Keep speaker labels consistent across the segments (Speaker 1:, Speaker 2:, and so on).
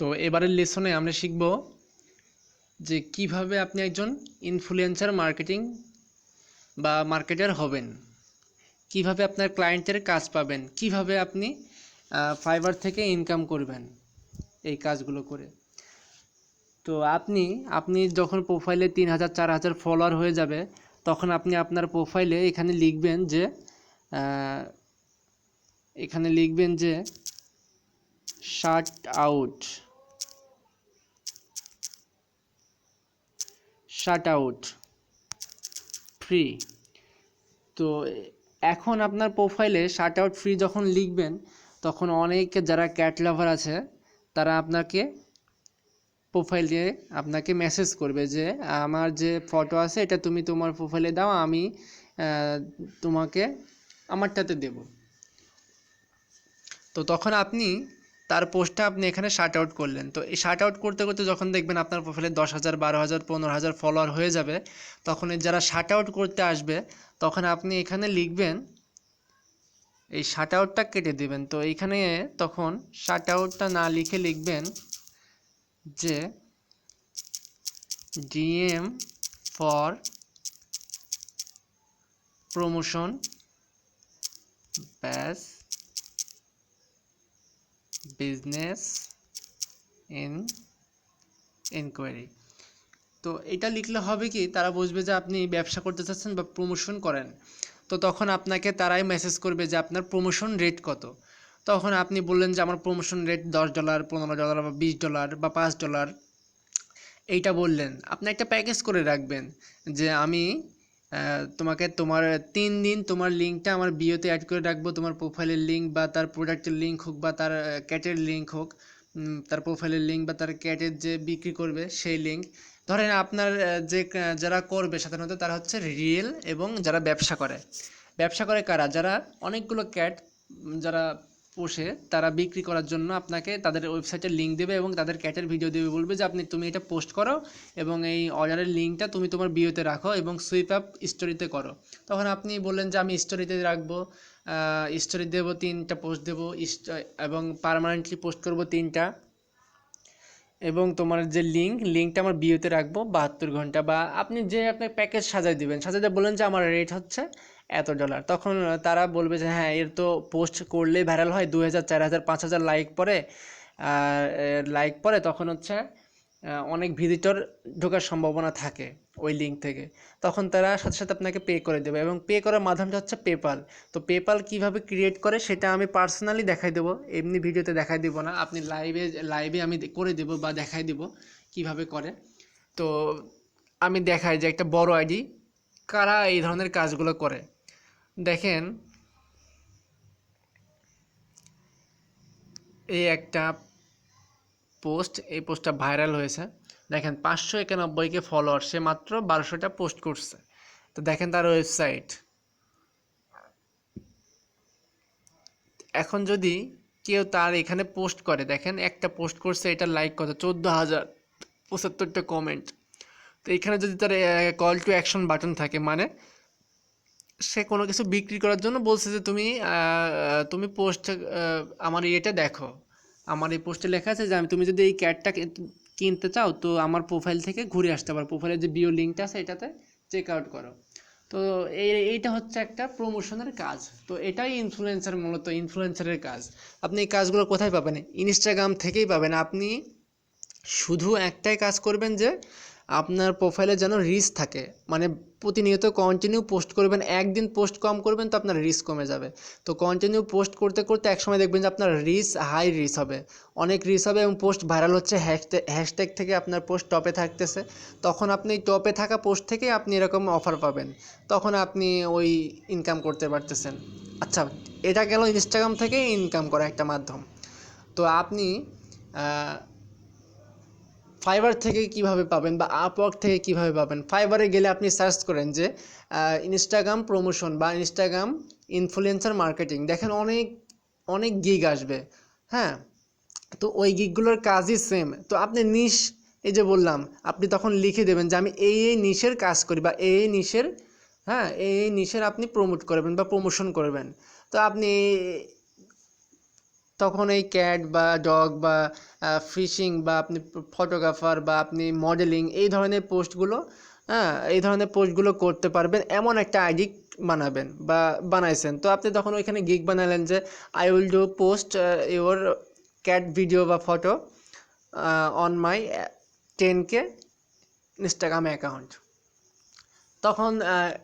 Speaker 1: তো এবারের লেসনে আমরা শিখব যে কিভাবে আপনি একজন ইনফ্লুয়েন্সার মার্কেটিং বা মার্কেটার হবেন, কিভাবে আপনার ক্লায়েন্টের কাজ পাবেন, কিভাবে আপনি ফাইবার থেকে ইনকাম করবেন এই কাজগুলো করে। তো আপনি যখন প্রোফাইলে 3000 4000 ফলোয়ার হয়ে যাবে তখন আপনি আপনার প্রোফাইলে এখানে লিখবেন যে শাট আউট ফ্রি। তো এখন আপনার প্রোফাইলে শাট আউট ফ্রি যখন লিখবেন তখন অনেক যারা ক্যাট লাভার আছে তারা আপনাকে প্রোফাইল দিয়ে আপনাকে মেসেজ করবে যে আমার যে ফটো আছে এটা তুমি তোমার প্রোফাইলে দাও, আমি তোমাকে আমারটাতে দেব। তো তখন আপনি তার পোস্টটা আপনি এখানে শার্ট আউট করলেন। তো এই শার্ট আউট করতে করতে যখন দেখবেন আপনার প্রোফাইলে 10,000 12,000 15,000 ফলোয়ার হয়ে যাবে, তখন যারা শার্ট আউট করতে আসবে তখন আপনি এখানে লিখবেন, এই শার্ট আউটটা কেটে দেবেন। তো এইখানে তখন শার্ট আউটটা না লিখে লিখবেন যে ডিএম ফর প্রমোশন ব্যাস বিজনেস ইনকোয়ারি। তো এটা লিখলে হবে কি, তারা বুঝবে যে আপনি ব্যবসা করতে চাচ্ছেন বা প্রমোশন করেন। তো তখন আপনাকে তারাই মেসেজ করবে যে আপনার প্রমোশন রেট কত। তখন আপনি বললেন যে আমার প্রমোশন রেট $10 $15 বা $20 বা $5। এইটা বললেন, আপনি একটা প্যাকেজ করে রাখবেন যে আমি তোমাকে তোমার 3 দিন তোমার লিঙ্কটা আমার বিওতে অ্যাড করে রাখবো, তোমার প্রোফাইলের লিঙ্ক বা তার প্রোডাক্টের লিঙ্ক হোক বা তার ক্যাটের লিঙ্ক হোক, তার প্রোফাইলের লিঙ্ক বা তার ক্যাটের যে বিক্রি করবে সেই লিঙ্ক। ধরেন আপনার যে যারা করবে সাধারণত তারা হচ্ছে রিয়েল এবং যারা ব্যবসা করে কারা, যারা অনেকগুলো ক্যাট যারা পোষে তারা বিক্রি করার জন্য আপনাকে তাদের ওয়েবসাইটের লিঙ্ক দেবে এবং তাদের ক্যাটের ভিডিও দেবে, বলবে যে তুমি এটা পোস্ট করো এবং এই অর্ডারের লিঙ্কটা তুমি তোমার বিওতে রাখো এবং সুইপ আপ স্টোরিতে করো। তখন আপনি বললেন যে আমি স্টোরিতে রাখবো, স্টোরি দেবো 3টা পোস্ট দেবো এবং পার্মানেন্টলি পোস্ট করবো 3টা, এবং তোমার যে লিঙ্কটা আমার বিওতে রাখবো 72 ঘন্টা। বা আপনি যে আপনার প্যাকেজ সাজাই দিয়ে বললেন যে আমার রেট হচ্ছে $এত। তখন তারা বলবে যে হ্যাঁ, এর তো পোস্ট করলেই ভাইরাল হয়, 2000 4000 5000 লাইক পরে তখন হচ্ছে অনেক ভিজিটর ঢোকার সম্ভাবনা থাকে ওই লিঙ্ক থেকে। তখন তারা সাথে সাথে আপনাকে পে করে দেবে এবং পে করার মাধ্যমটা হচ্ছে পেপাল। তো পেপাল কিভাবে ক্রিয়েট করে সেটা আমি পার্সোনালি দেখাই দেবো, এমনি ভিডিওতে দেখাই দেবো না, আপনি লাইভে আমি করে দেবো বা দেখাই দেবো কিভাবে করে। তো আমি দেখাই যে একটা বড় আইডি কারা এই ধরনের কাজগুলো করে। দেখেন এই একটা পোস্ট, এই পোস্টটা ভাইরাল হয়েছে, দেখেন 591কে ফলোয়ার, সে মাত্র 1200টা পোস্ট করছে। তো দেখেন তার ওয়েবসাইট। এখন যদি কেউ তার এখানে পোস্ট করে, দেখেন একটা পোস্ট করছে, এটা লাইক কত 14,000, 75টা কমেন্ট। তো এখানে যদি তার কল টু অ্যাকশন বাটন থাকে, মানে সে কোনো কিছু বিক্রি করার জন্য বলছে যে তুমি পোস্ট আমার ইয়েটা দেখো, আমার এই পোস্টে লেখা আছে যে তুমি যদি এই ক্যাটটা কিনতে চাও তো আমার প্রোফাইল থেকে ঘুরে আসতে পারো, প্রোফাইলের যে বিও লিঙ্কটা আছে এটাতে চেক আউট করো। তো এইটা হচ্ছে একটা প্রমোশনের কাজ। তো এটাই মূলত ইনফ্লুয়েন্সারের কাজ। আপনি এই কাজগুলো কোথায় পাবেন? ইনস্টাগ্রাম থেকেই পাবেন। আপনি শুধু একটাই কাজ করবেন যে আপনার প্রোফাইলে যেন রিচ থাকে, মানে প্রতিনিয়ত কন্টিনিউ পোস্ট করবেন, একদিন পোস্ট কম করবেন তো আপনার রিচ কমে যাবে। তো কন্টিনিউ পোস্ট করতে করতে একসময় দেখবেন যে আপনার হাই রিচ হবে, অনেক রিচ হবে এবং পোস্ট ভাইরাল হচ্ছে, হ্যাশট্যাগ থেকে আপনার পোস্ট টপে থাকতেছে। তখন আপনি টপে থাকা পোস্ট থেকে আপনি এরকম অফার পাবেন, তখন আপনি ওই ইনকাম করতে পারতেছেন। আচ্ছা, এটা গেল ইনস্টাগ্রাম থেকে ইনকাম করা একটা মাধ্যম। তো আপনি ফাইবার থেকে কিভাবে পাবেন বা আপওয়ার্ক থেকে কিভাবে পাবেন? ফাইবারে গেলে আপনি সার্চ করেন যে ইনস্টাগ্রাম প্রমোশন বা ইনস্টাগ্রাম ইনফ্লুয়েন্সার মার্কেটিং, দেখেন অনেক অনেক গিগ আসবে। হ্যাঁ, তো ওই গিগগুলোর কাজই সেম। তো আপনি নিশ, এই যে বললাম, আপনি তখন লিখে দেবেন যে আমি এই নিশের কাজ করি বা এই নিশের, হ্যাঁ, এই নিশের আপনি প্রমোট করবেন বা প্রমোশন করবেন। তো আপনি তখন এই ক্যাট বা ডগ বা ফিশিং বা আপনি ফটোগ্রাফার বা আপনি মডেলিং এই ধরনের পোস্টগুলো, হ্যাঁ, এই ধরনের পোস্টগুলো করতে পারবেন এমন একটা আইডি বানাবেন বা বানাইছেন। তো আপনি তখন ওইখানে গিগ বানালেন যে I will do post your cat video বা photo on my 10K Instagram account. তখন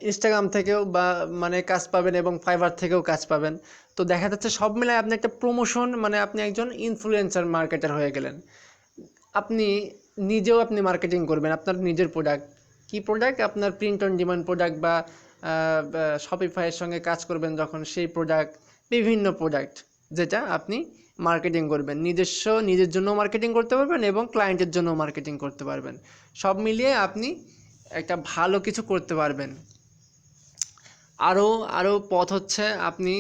Speaker 1: ইনস্টাগ্রাম থেকেও বা মানে কাজ পাবেন এবং ফাইবার থেকেও কাজ পাবেন। তো দেখা যাচ্ছে সব মিলায় আপনি একটা প্রমোশন, মানে আপনি একজন ইনফ্লুয়েন্সার মার্কেটার হয়ে গেলেন। আপনি নিজেও আপনি মার্কেটিং করবেন আপনার নিজের প্রোডাক্ট। কি প্রোডাক্ট? আপনার প্রিন্ট অন ডিমান্ড প্রোডাক্ট বা শপিফাইয়ের সঙ্গে কাজ করবেন যখন, সেই প্রোডাক্ট, বিভিন্ন প্রোডাক্ট যেটা আপনি মার্কেটিং করবেন, নিজের জন্য মার্কেটিং করতে পারবেন এবং ক্লায়েন্টের জন্য মার্কেটিং করতে পারবেন। সব মিলিয়ে আপনি একটা ভালো কিছু করতে পারবেন। আরও আরও পথ হচ্ছে আপনি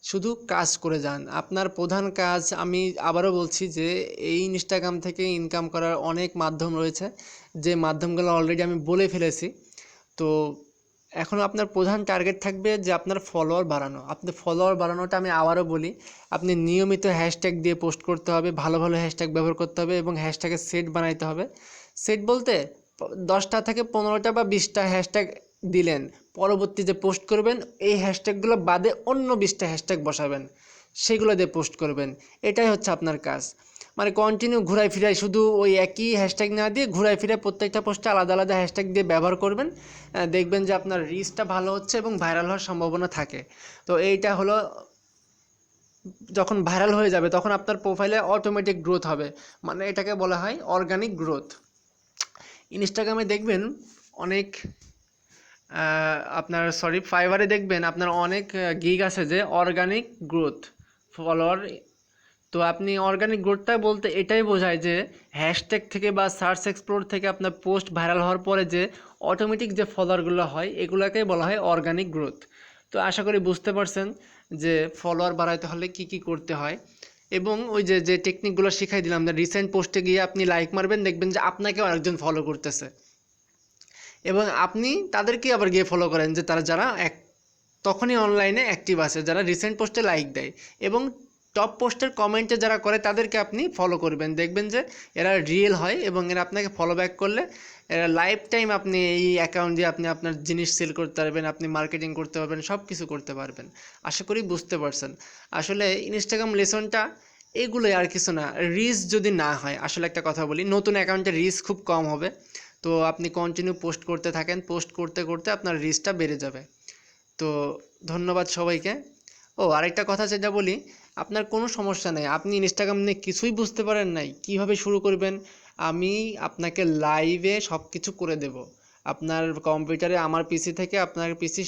Speaker 1: শুধু কাজ করে যান। আপনার প্রধান কাজ, আমি আবারও বলছি যে এই ইনস্টাগ্রাম থেকে ইনকাম করার অনেক মাধ্যম রয়েছে, যে মাধ্যমগুলো অলরেডি আমি বলে ফেলেছি। তো এখন আপনার প্রধান টার্গেট থাকবে যে আপনার ফলোয়ার বাড়ানো। আপনি ফলোয়ার বাড়ানোটা আমি আবারও বলি, আপনি নিয়মিত হ্যাশট্যাগ দিয়ে পোস্ট করতে হবে, ভালো ভালো হ্যাশট্যাগ ব্যবহার করতে হবে এবং হ্যাশট্যাগের সেট বানাইতে হবে। সেট বলতে 10টা থেকে 15টা বা 20টা হ্যাশট্যাগ দিলেন, পরবর্তী যে পোস্ট করবেন এই হ্যাশট্যাগুলো বাদে অন্য 20টা হ্যাশট্যাগ বসাবেন, সেগুলো দিয়ে পোস্ট করবেন। এটাই হচ্ছে আপনার কাজ। মানে কন্টিনিউ ঘুরাই ফিরাই শুধু ওই একই হ্যাশট্যাগ না দিয়ে ঘুরাই ফিরাই প্রত্যেকটা পোস্টে আলাদা আলাদা হ্যাশট্যাগ দিয়ে ব্যবহার করবেন। দেখবেন যে আপনার রিচটা ভালো হচ্ছে এবং ভাইরাল হওয়ার সম্ভাবনা থাকে। তো এইটা হলো, যখন ভাইরাল হয়ে যাবে তখন আপনার প্রোফাইলে অটোমেটিক গ্রোথ হবে, মানে এটাকে বলা হয় অর্গানিক গ্রোথ। ইনস্টাগ্রামে দেখবেন অনেক আপনার ফাইবারে দেখবেন আপনার অনেক গিগ আছে যে অর্গানিক গ্রোথ ফলোয়ার। তো আপনি অর্গানিক গ্রোথটা বলতে এটাই বোঝায় যে হ্যাশট্যাগ থেকে বা সার্চ এক্সপ্লোর থেকে আপনার পোস্ট ভাইরাল হওয়ার পরে যে অটোমেটিক যে ফলোয়ারগুলো হয় এগুলোকেই বলা হয় অর্গানিক গ্রোথ। তো আশা করি বুঝতে পারছেন যে ফলোয়ার বাড়াইতে হলে কি কি করতে হয়, এবং ওই যে যে টেকনিকগুলো শিখাই দিলাম, যে রিসেন্ট পোস্টে গিয়ে আপনি লাইক মারবেন, দেখবেন যে আপনাকেও আরেকজন ফলো করতেছে এবং আপনি তাদেরকে আবার গিয়ে ফলো করেন, যে যারা তখনই অনলাইনে অ্যাক্টিভ আছে, যারা রিসেন্ট পোস্টে লাইক দেয় এবং টপ পোস্টের কমেন্টে যারা করে তাদেরকে আপনি ফলো করবেন। দেখবেন যে এরা রিয়েল হয় এবং এরা আপনাকে ফলো ব্যাক করলে এরা লাইফ টাইম আপনি এই অ্যাকাউন্ট দিয়ে আপনি আপনার জিনিস সেল করতে পারবেন, আপনি মার্কেটিং করতে পারবেন, সব কিছু করতে পারবেন। আশা করি বুঝতে পারছেন। আসলে ইনস্টাগ্রাম লেসনটা এগুলোই, আর কিছু না। রিচ যদি না হয়, আসলে একটা কথা বলি, নতুন অ্যাকাউন্টের রিচ খুব কম হবে। তো আপনি কন্টিনিউ পোস্ট করতে থাকেন, পোস্ট করতে করতে আপনার রিচটা বেড়ে যাবে। তো ধন্যবাদ সবাইকে। ও আরেকটা কথা যেটা বলি, আপনার কোনো সমস্যা নেই, আপনি ইনস্টাগ্রাম নিয়ে কিছুই বুঝতে পারেন নাই, কিভাবে শুরু করবেন, আমি আপনাকে লাইভে সব কিছু করে দেব। আপনার কম্পিউটারে আমার পিসি থেকে আপনার পিসি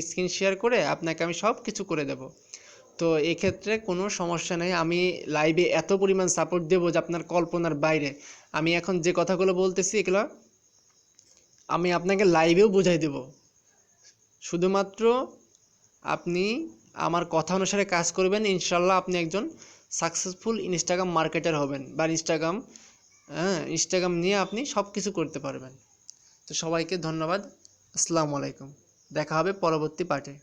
Speaker 1: স্ক্রিন শেয়ার করে আপনাকে আমি সব কিছু করে দেব। তো এক্ষেত্রে কোনো সমস্যা নেই, আমি লাইভে এত পরিমাণ সাপোর্ট দেবো যে আপনার কল্পনার বাইরে। আমি এখন যে কথাগুলো বলতেছি এগুলো আমি আপনাকে লাইভেও বুঝাই দেব। শুধুমাত্র আপনি আমার কথা অনুসারে কাজ করবেন, ইনশাল্লাহ আপনি একজন সাকসেসফুল ইনস্টাগ্রাম মার্কেটার হবেন বা ইনস্টাগ্রাম নিয়ে আপনি সব কিছু করতে পারবেন। তো সবাইকে ধন্যবাদ। আসসালামু আলাইকুম। দেখা হবে পরবর্তী পার্টে।